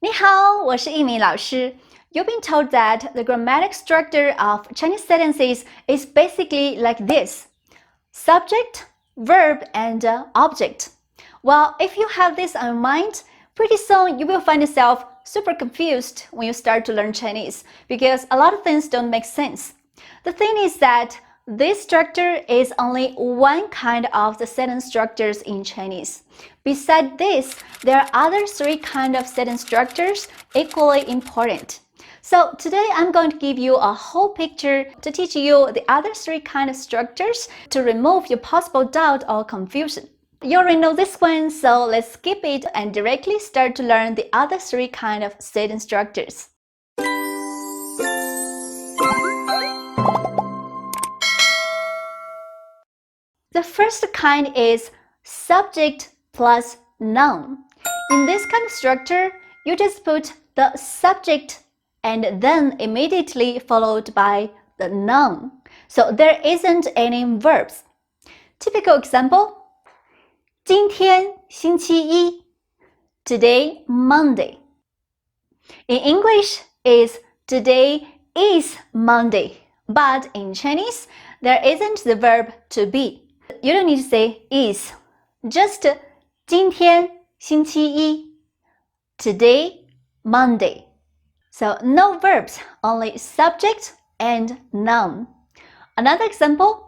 你好，我是Yimin老师。You've been told that the grammatic structure of Chinese sentences is basically like this: subject, verb, and object. Well, if you have this on your mind, pretty soon you will find yourself super confused when you start to learn Chinese because a lot of things don't make sense. The thing is that this structure is only one kind of the sentence structures in Chinese. Besides this, there are other three kinds of sentence structures equally important. So today I'm going to give you a whole picture to teach you the other three kinds of structures to remove your possible doubt or confusion. You already know this one, so let's skip it and directly start to learn the other three kinds of sentence structures. The first kind is subject plus noun. In this kind of structure, you just put the subject and then immediately followed by the noun. So there isn't any verbs. Typical example: 今天星期一 Today Monday. In English is today is Monday, but in Chinese there isn't the verb to be. You don't need to say is. Just 今天星期一 Today Monday. So no verbs, only subject and noun. Another example: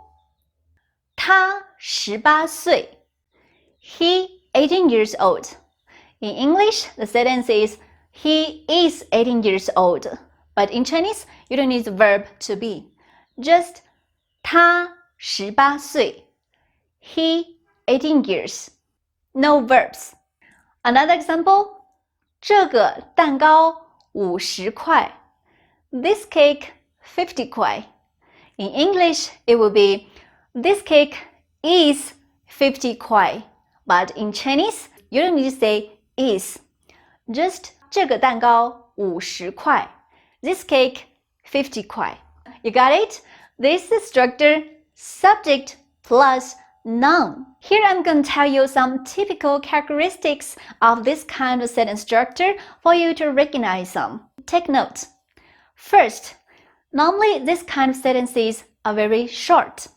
他18岁 He 18 years old. In English, the sentence is he is 18 years old. But in Chinese, you don't need the verb to be. Just 他18岁 He 18 years. No verbs. Another example: 这个蛋糕50块 This cake 50块 In English, it will be this cake is 50 块 But in Chinese, you don't need to say is. Just 这个蛋糕50块 This cake 50块 You got it? This is the structure subject plus noun. Here I'm going to tell you some typical characteristics of this kind of sentence structure for you to recognize them. Take note. First, normally this kind of sentences are very short.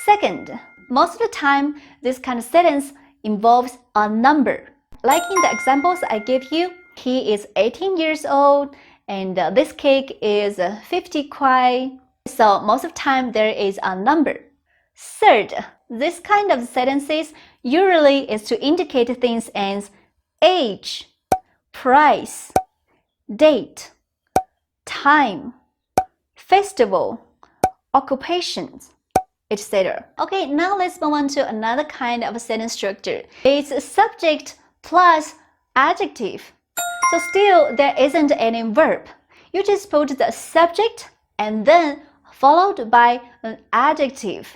Second, most of the time this kind of sentence involves a number. Like in the examples I gave you, he is 18 years old and this cake is 50 kwai. So most of the time there is a number. Third, this kind of sentences usually is to indicate things as age, price, date, time, festival, occupations, etc. Okay, now let's move on to another kind of sentence structure. It's subject plus adjective. So still there isn't any verb. You just put the subject and then followed by an adjective.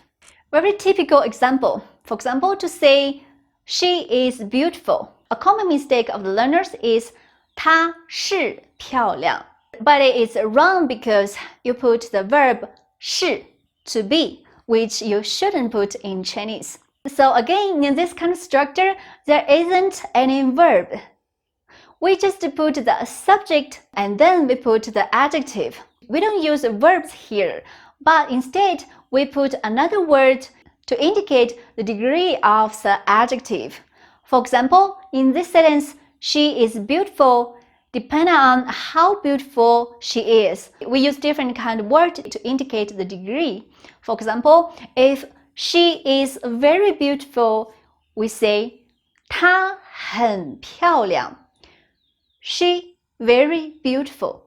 Very typical example. For example, to say she is beautiful. A common mistake of the learners is 她是漂亮. But it is wrong because you put the verb 是 to be, which you shouldn't put in Chinese. So again, in this kind of structure, there isn't any verb. We just put the subject and then we put the adjective. We don't use verbs here, but instead we put another word to indicate the degree of the adjective. For example, in this sentence, she is beautiful. Depending on how beautiful she is, we use different kind of word to indicate the degree. For example, if she is very beautiful, we say 她很漂亮 She very beautiful.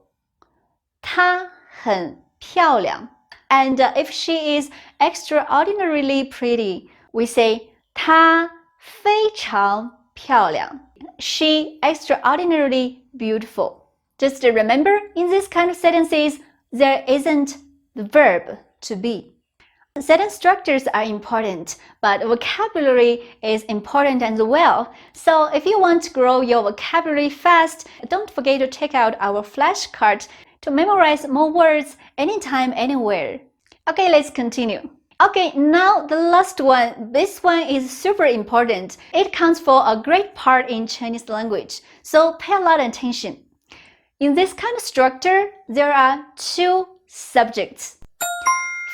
她很漂亮 And if she is extraordinarily pretty, we say 她非常漂亮 She extraordinarily beautiful. Just remember, in this kind of sentences, there isn't the verb to be. Sentence structures are important, but vocabulary is important as well. So if you want to grow your vocabulary fast, don't forget to check out our flashcards to memorize more words anytime, anywhere. Okay, let's continue. Okay, now the last one. This one is super important. It counts for a great part in Chinese language, so pay a lot of attention. In this kind of structure, there are two subjects.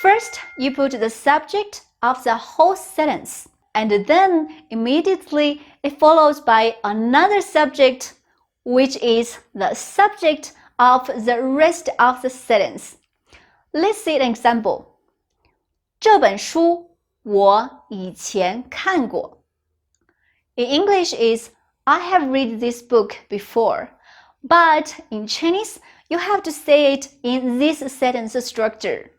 First, you put the subject of the whole sentence, and then immediately it follows by another subject, which is the subject of the rest of the sentence. Let's see an example. 这本书我以前看过. In English is I have read this book before, but in Chinese you have to say it in this sentence structure.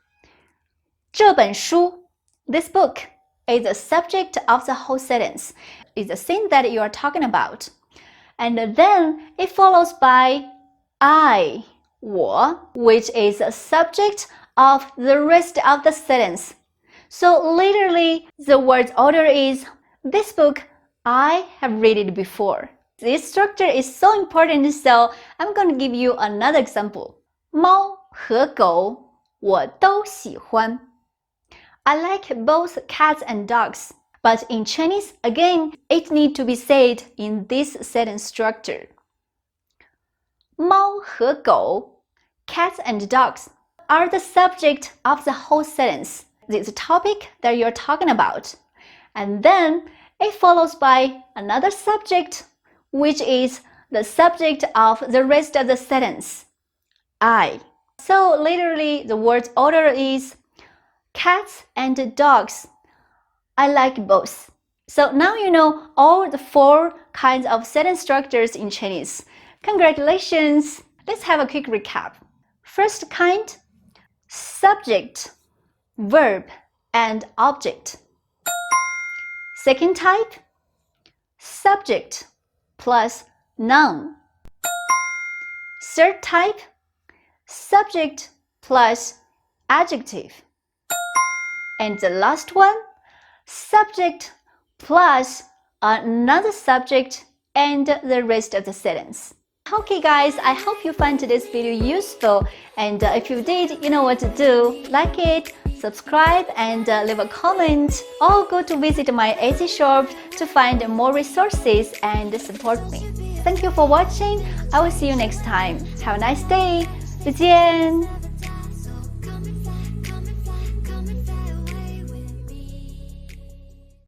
这本书, this book, is the subject of the whole sentence. It's the thing that you are talking about. And then it follows by I, 我, which is the subject of the rest of the sentence. So literally, the word order is this book, I have read it before. This structure is so important, so I'm going to give you another example. 猫和狗我都喜欢. I like both cats and dogs, but in Chinese, again, it needs to be said in this sentence structure. 猫和狗, cats and dogs, are the subject of the whole sentence. This topic that you're talking about. And then it follows by another subject, which is the subject of the rest of the sentence. I. So literally the word order is cats and dogs. I like both. So now you know all the 4 kinds of sentence structures in Chinese. Congratulations! Let's have a quick recap. First kind, subject, verb, and object. Second type, subject plus noun. Third type, subject plus adjective. And the last one, subject plus another subject and the rest of the sentence. Okay guys, I hope you find today's video useful, and if you did, you know what to do. Like it, subscribe, and leave a comment, or go to visit my Etsy shop to find more resources and support me. Thank you for watching. I will see you next time. Have a nice day. 再见。